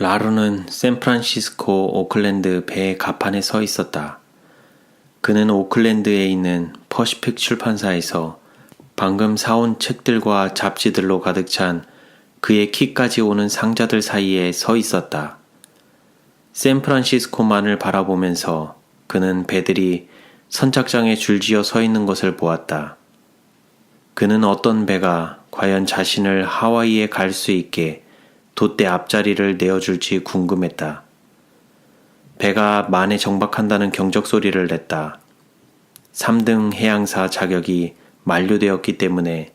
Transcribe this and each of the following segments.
라루는 샌프란시스코 오클랜드 배의 갑판에 서 있었다. 그는 오클랜드에 있는 퍼시픽 출판사에서 방금 사온 책들과 잡지들로 가득 찬 그의 키까지 오는 상자들 사이에 서 있었다. 샌프란시스코만을 바라보면서 그는 배들이 선착장에 줄지어 서 있는 것을 보았다. 그는 어떤 배가 과연 자신을 하와이에 갈 수 있게 돛대 앞자리를 내어줄지 궁금했다. 배가 만에 정박한다는 경적 소리를 냈다. 3등 해양사 자격이 만료되었기 때문에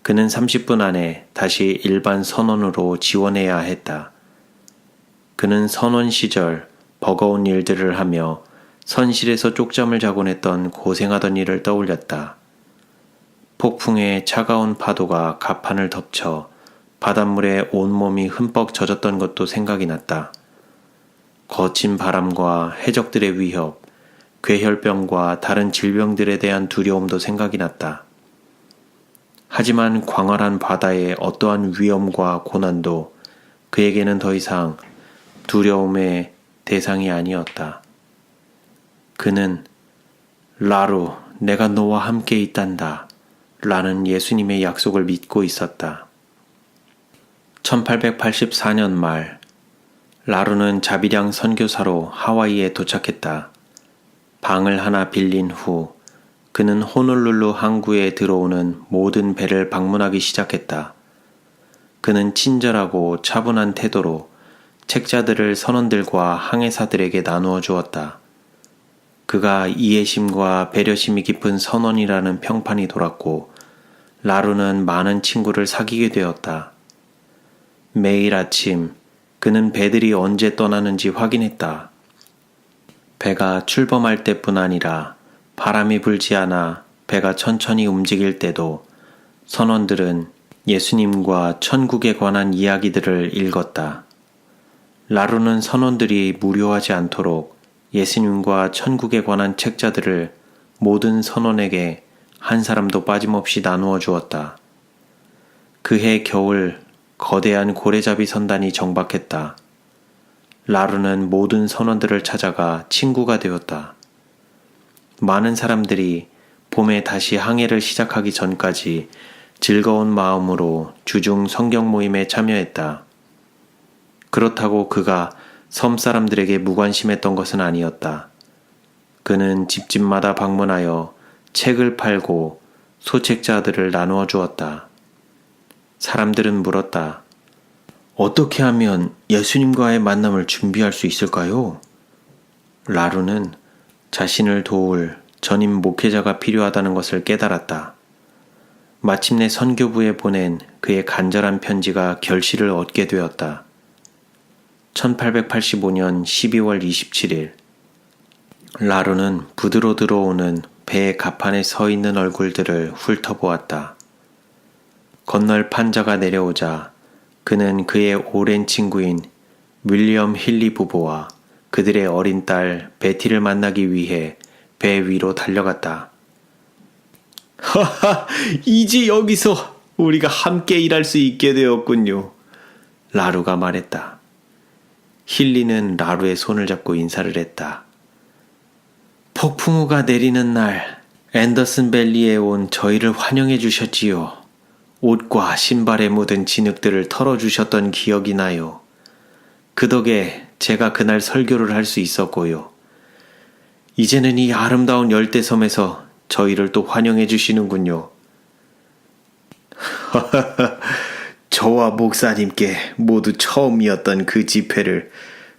그는 30분 안에 다시 일반 선원으로 지원해야 했다. 그는 선원 시절 버거운 일들을 하며 선실에서 쪽잠을 자곤 했던 고생하던 일을 떠올렸다. 폭풍에 차가운 파도가 갑판을 덮쳐 바닷물에 온몸이 흠뻑 젖었던 것도 생각이 났다. 거친 바람과 해적들의 위협, 괴혈병과 다른 질병들에 대한 두려움도 생각이 났다. 하지만 광활한 바다의 어떠한 위험과 고난도 그에게는 더 이상 두려움의 대상이 아니었다. 그는 라루, 내가 너와 함께 있단다 라는 예수님의 약속을 믿고 있었다. 1884년 말, 라루는 자비량 선교사로 하와이에 도착했다. 방을 하나 빌린 후 그는 호놀룰루 항구에 들어오는 모든 배를 방문하기 시작했다. 그는 친절하고 차분한 태도로 책자들을 선원들과 항해사들에게 나누어 주었다. 그가 이해심과 배려심이 깊은 선원이라는 평판이 돌았고 라루는 많은 친구를 사귀게 되었다. 매일 아침 그는 배들이 언제 떠나는지 확인했다. 배가 출범할 때뿐 아니라 바람이 불지 않아 배가 천천히 움직일 때도 선원들은 예수님과 천국에 관한 이야기들을 읽었다. 라루는 선원들이 무료하지 않도록 예수님과 천국에 관한 책자들을 모든 선원에게 한 사람도 빠짐없이 나누어 주었다. 그해 겨울 거대한 고래잡이 선단이 정박했다. 라루는 모든 선원들을 찾아가 친구가 되었다. 많은 사람들이 봄에 다시 항해를 시작하기 전까지 즐거운 마음으로 주중 성경 모임에 참여했다. 그렇다고 그가 섬 사람들에게 무관심했던 것은 아니었다. 그는 집집마다 방문하여 책을 팔고 소책자들을 나누어 주었다. 사람들은 물었다. 어떻게 하면 예수님과의 만남을 준비할 수 있을까요? 라루는 자신을 도울 전임 목회자가 필요하다는 것을 깨달았다. 마침내 선교부에 보낸 그의 간절한 편지가 결실을 얻게 되었다. 1885년 12월 27일 라루는 부두로 들어오는 배의 갑판에 서 있는 얼굴들을 훑어보았다. 건널 판자가 내려오자 그는 그의 오랜 친구인 윌리엄 힐리 부부와 그들의 어린 딸 베티를 만나기 위해 배 위로 달려갔다. 하하, 이제 여기서 우리가 함께 일할 수 있게 되었군요. 라루가 말했다. 힐리는 라루의 손을 잡고 인사를 했다. 폭풍우가 내리는 날 앤더슨 밸리에 온 저희를 환영해 주셨지요. 옷과 신발에 묻은 진흙들을 털어주셨던 기억이 나요. 그 덕에 제가 그날 설교를 할 수 있었고요. 이제는 이 아름다운 열대섬에서 저희를 또 환영해 주시는군요. 저와 목사님께 모두 처음이었던 그 집회를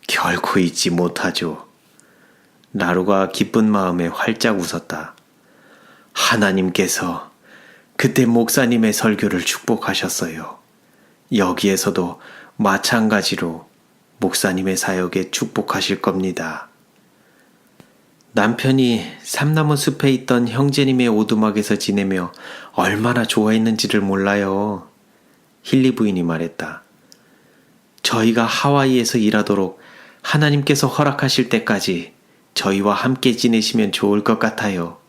결코 잊지 못하죠. 라루가 기쁜 마음에 활짝 웃었다. 하나님께서 그때 목사님의 설교를 축복하셨어요. 여기에서도 마찬가지로 목사님의 사역에 축복하실 겁니다. 남편이 삼나무 숲에 있던 형제님의 오두막에서 지내며 얼마나 좋아했는지를 몰라요. 힐리 부인이 말했다. 저희가 하와이에서 일하도록 하나님께서 허락하실 때까지 저희와 함께 지내시면 좋을 것 같아요.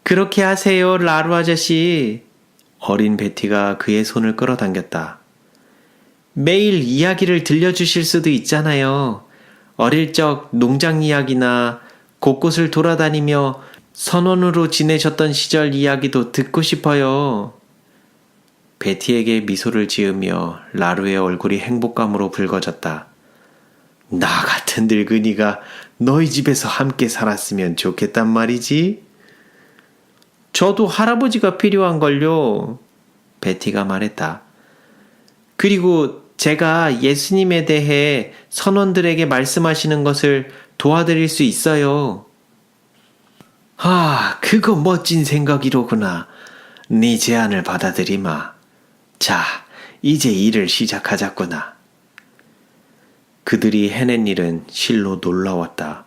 그렇게 하세요, 라루 아저씨. 어린 베티가 그의 손을 끌어당겼다. 매일 이야기를 들려주실 수도 있잖아요. 어릴 적 농장 이야기나 곳곳을 돌아다니며 선원으로 지내셨던 시절 이야기도 듣고 싶어요. 베티에게 미소를 지으며 라루의 얼굴이 행복감으로 붉어졌다. 나 같은 늙은이가 너희 집에서 함께 살았으면 좋겠단 말이지. 저도 할아버지가 필요한걸요. 베티가 말했다. 그리고 제가 예수님에 대해 선원들에게 말씀하시는 것을 도와드릴 수 있어요. 그거 멋진 생각이로구나. 네 제안을 받아들이마. 자, 이제 일을 시작하자꾸나. 그들이 해낸 일은 실로 놀라웠다.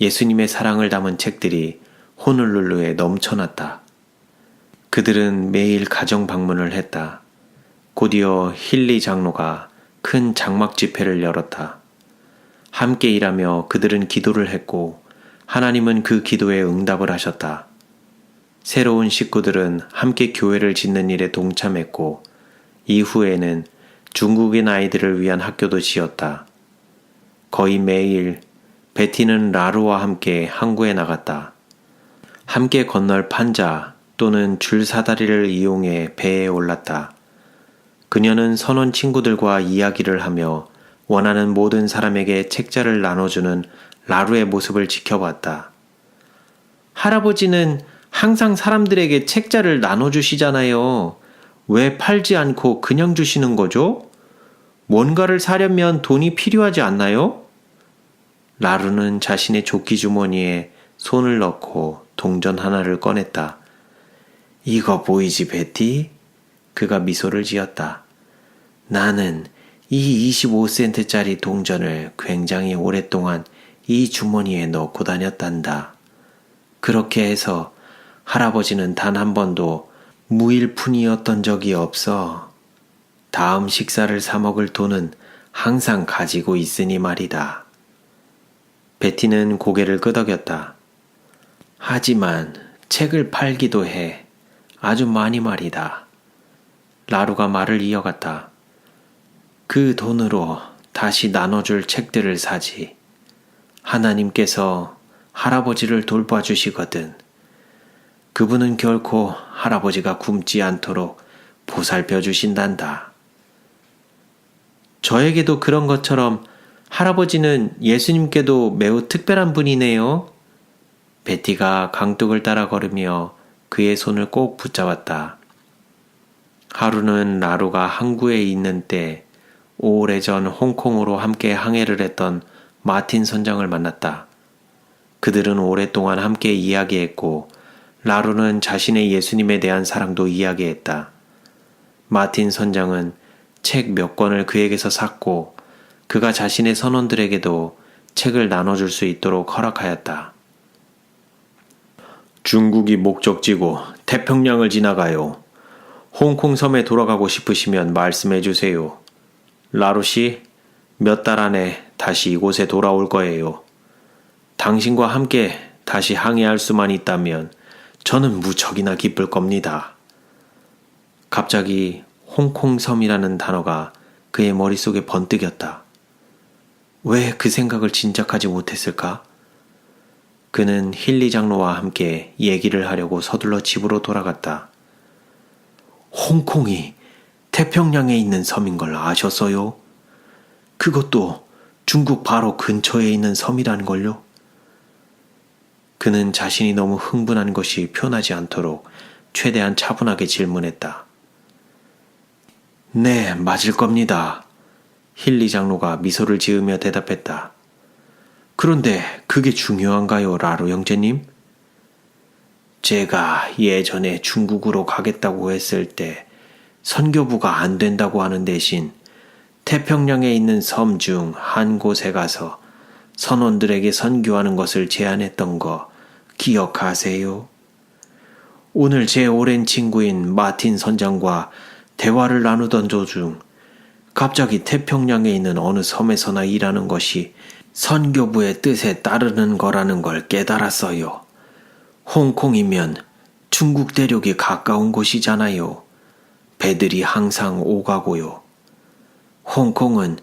예수님의 사랑을 담은 책들이 호놀룰루에 넘쳐났다. 그들은 매일 가정 방문을 했다. 곧이어 힐리 장로가 큰 장막 집회를 열었다. 함께 일하며 그들은 기도를 했고 하나님은 그 기도에 응답을 하셨다. 새로운 식구들은 함께 교회를 짓는 일에 동참했고 이후에는 중국인 아이들을 위한 학교도 지었다. 거의 매일 베티는 라루와 함께 항구에 나갔다. 함께 건널 판자 또는 줄사다리를 이용해 배에 올랐다. 그녀는 선원 친구들과 이야기를 하며 원하는 모든 사람에게 책자를 나눠주는 라루의 모습을 지켜봤다. 할아버지는 항상 사람들에게 책자를 나눠주시잖아요. 왜 팔지 않고 그냥 주시는 거죠? 뭔가를 사려면 돈이 필요하지 않나요? 라루는 자신의 조끼 주머니에 손을 넣고 동전 하나를 꺼냈다. 이거 보이지, 베티? 그가 미소를 지었다. 나는 이 25센트짜리 동전을 굉장히 오랫동안 이 주머니에 넣고 다녔단다. 그렇게 해서 할아버지는 단 한 번도 무일푼이었던 적이 없어. 다음 식사를 사 먹을 돈은 항상 가지고 있으니 말이다. 베티는 고개를 끄덕였다. 하지만 책을 팔기도 해. 아주 많이 말이다. 라루가 말을 이어갔다. 그 돈으로 다시 나눠줄 책들을 사지. 하나님께서 할아버지를 돌봐주시거든. 그분은 결코 할아버지가 굶지 않도록 보살펴 주신단다. 저에게도 그런 것처럼 할아버지는 예수님께도 매우 특별한 분이네요. 베티가 강둑을 따라 걸으며 그의 손을 꼭 붙잡았다. 하루는 라루가 항구에 있는 때 오래전 홍콩으로 함께 항해를 했던 마틴 선장을 만났다. 그들은 오랫동안 함께 이야기했고 라루는 자신의 예수님에 대한 사랑도 이야기했다. 마틴 선장은 책 몇 권을 그에게서 샀고 그가 자신의 선원들에게도 책을 나눠줄 수 있도록 허락하였다. 중국이 목적지고 태평양을 지나가요. 홍콩 섬에 돌아가고 싶으시면 말씀해 주세요. 라루 씨, 몇 달 안에 다시 이곳에 돌아올 거예요. 당신과 함께 다시 항해할 수만 있다면 저는 무척이나 기쁠 겁니다. 갑자기 홍콩 섬이라는 단어가 그의 머릿속에 번뜩였다. 왜 그 생각을 진작하지 못했을까? 그는 힐리 장로와 함께 얘기를 하려고 서둘러 집으로 돌아갔다. 홍콩이 태평양에 있는 섬인 걸 아셨어요? 그것도 중국 바로 근처에 있는 섬이라는 걸요? 그는 자신이 너무 흥분한 것이 표현하지 않도록 최대한 차분하게 질문했다. 네, 맞을 겁니다. 힐리 장로가 미소를 지으며 대답했다. 그런데 그게 중요한가요, 라루 형제님? 제가 예전에 중국으로 가겠다고 했을 때 선교부가 안 된다고 하는 대신 태평양에 있는 섬 중 한 곳에 가서 선원들에게 선교하는 것을 제안했던 거 기억하세요? 오늘 제 오랜 친구인 마틴 선장과 대화를 나누던 도중 갑자기 태평양에 있는 어느 섬에서나 일하는 것이 선교부의 뜻에 따르는 거라는 걸 깨달았어요. 홍콩이면 중국 대륙이 가까운 곳이잖아요. 배들이 항상 오가고요. 홍콩은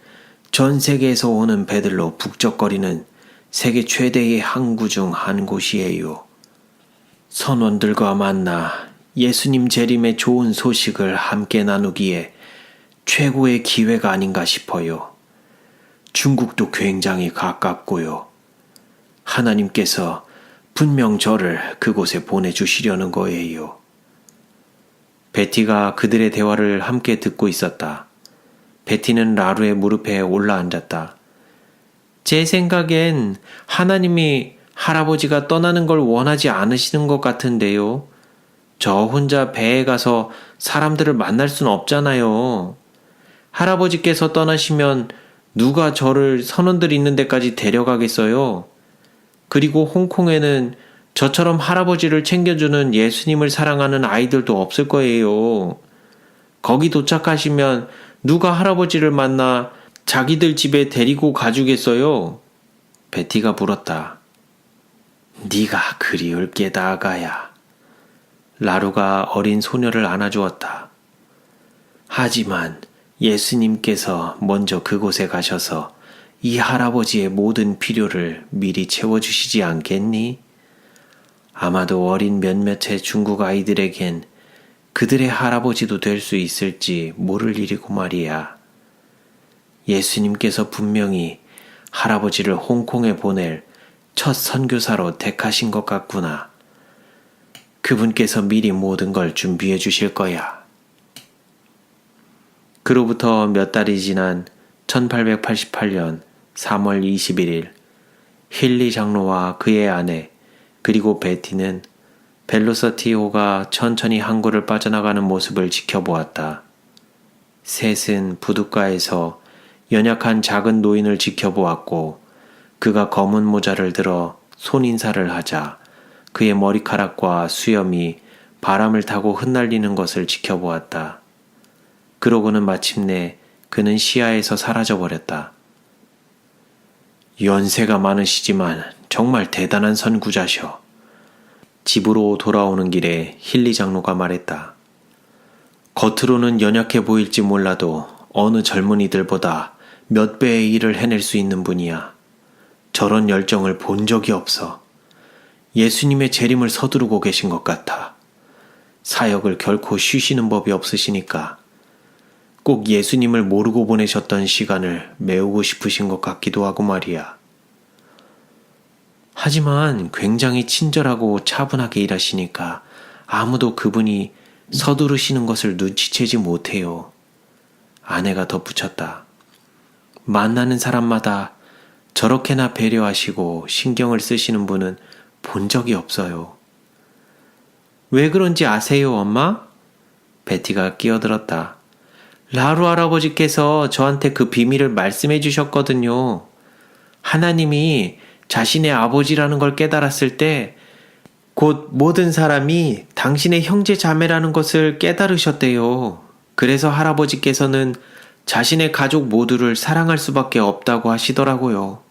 전 세계에서 오는 배들로 북적거리는 세계 최대의 항구 중 한 곳이에요. 선원들과 만나 예수님 재림의 좋은 소식을 함께 나누기에 최고의 기회가 아닌가 싶어요. 중국도 굉장히 가깝고요. 하나님께서 분명 저를 그곳에 보내주시려는 거예요. 베티가 그들의 대화를 함께 듣고 있었다. 베티는 라루의 무릎에 올라앉았다. 제 생각엔 하나님이 할아버지가 떠나는 걸 원하지 않으시는 것 같은데요. 저 혼자 배에 가서 사람들을 만날 순 없잖아요. 할아버지께서 떠나시면 누가 저를 선원들 있는 데까지 데려가겠어요? 그리고 홍콩에는 저처럼 할아버지를 챙겨주는 예수님을 사랑하는 아이들도 없을 거예요. 거기 도착하시면 누가 할아버지를 만나 자기들 집에 데리고 가주겠어요? 베티가 물었다. 네가 그리울 게다 아가야. 라루가 어린 소녀를 안아주었다. 하지만 예수님께서 먼저 그곳에 가셔서 이 할아버지의 모든 필요를 미리 채워주시지 않겠니? 아마도 어린 몇몇의 중국 아이들에겐 그들의 할아버지도 될 수 있을지 모를 일이고 말이야. 예수님께서 분명히 할아버지를 홍콩에 보낼 첫 선교사로 택하신 것 같구나. 그분께서 미리 모든 걸 준비해 주실 거야. 그로부터 몇 달이 지난 1888년 3월 21일 힐리 장로와 그의 아내 그리고 베티는 벨로서티호가 천천히 항구를 빠져나가는 모습을 지켜보았다. 셋은 부둣가에서 연약한 작은 노인을 지켜보았고 그가 검은 모자를 들어 손인사를 하자 그의 머리카락과 수염이 바람을 타고 흩날리는 것을 지켜보았다. 그러고는 마침내 그는 시야에서 사라져버렸다. 연세가 많으시지만 정말 대단한 선구자셔. 집으로 돌아오는 길에 힐리 장로가 말했다. 겉으로는 연약해 보일지 몰라도 어느 젊은이들보다 몇 배의 일을 해낼 수 있는 분이야. 저런 열정을 본 적이 없어. 예수님의 재림을 서두르고 계신 것 같아. 사역을 결코 쉬시는 법이 없으시니까 꼭 예수님을 모르고 보내셨던 시간을 메우고 싶으신 것 같기도 하고 말이야. 하지만 굉장히 친절하고 차분하게 일하시니까 아무도 그분이 서두르시는 것을 눈치채지 못해요. 아내가 덧붙였다. 만나는 사람마다 저렇게나 배려하시고 신경을 쓰시는 분은 본 적이 없어요. 왜 그런지 아세요, 엄마? 베티가 끼어들었다. 라루 할아버지께서 저한테 그 비밀을 말씀해 주셨거든요. 하나님이 자신의 아버지라는 걸 깨달았을 때 곧 모든 사람이 당신의 형제 자매라는 것을 깨달으셨대요. 그래서 할아버지께서는 자신의 가족 모두를 사랑할 수밖에 없다고 하시더라고요.